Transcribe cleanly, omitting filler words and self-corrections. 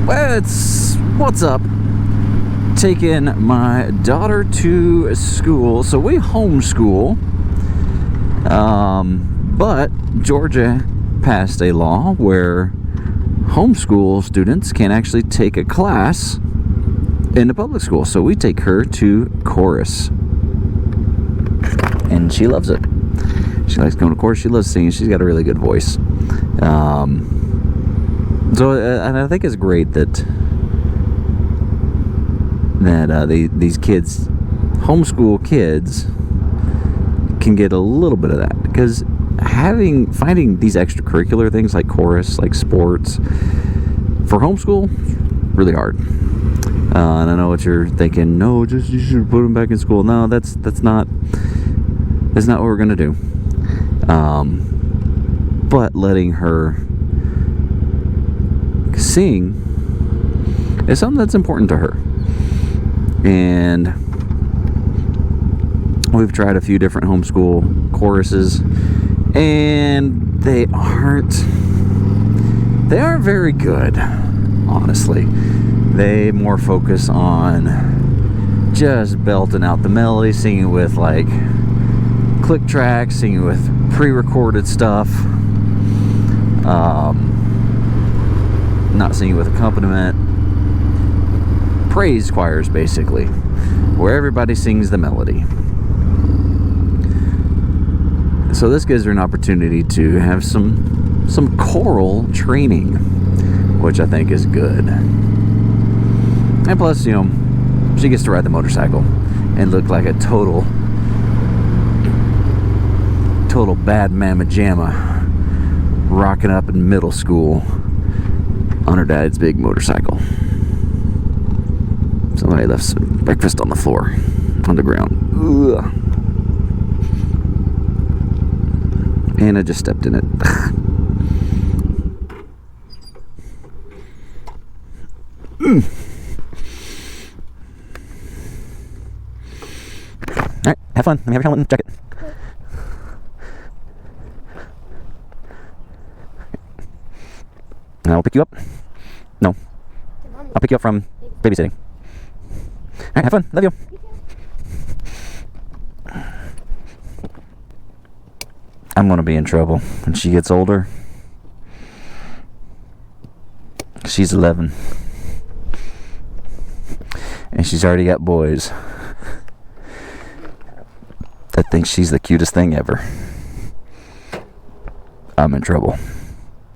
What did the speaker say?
What's up? Taking my daughter to school. So we homeschool. But Georgia passed a law where homeschool students can actually take a class in the public school. So we take her to chorus. And she loves it. She likes going to chorus. She loves singing. She's got a really good voice. And I think it's great that these kids, homeschool kids, can get a little bit of that, because finding these extracurricular things like chorus, like sports, for homeschool, really hard. And I know what you're thinking. No, you should put them back in school. No, that's not what we're gonna do. But letting her sing is something that's important to her. And we've tried a few different homeschool choruses, and they aren't very good, honestly. They more focus on just belting out the melody, singing with like click tracks, singing with pre-recorded stuff, not singing with accompaniment. Praise choirs, basically, where everybody sings the melody. So this gives her an opportunity to have some choral training, which I think is good. And plus, she gets to ride the motorcycle and look like a total bad mamma jamma, rocking up in middle school on her dad's big motorcycle. Somebody left some breakfast on the floor, on the ground. Ugh. And I just stepped in it. Alright, have fun. Let me have your helmet and jacket. And I'll pick you up. No. I'll pick you up from babysitting. Alright, have fun. Love you. I'm gonna be in trouble when she gets older. She's 11. And she's already got boys that think she's the cutest thing ever. I'm in trouble.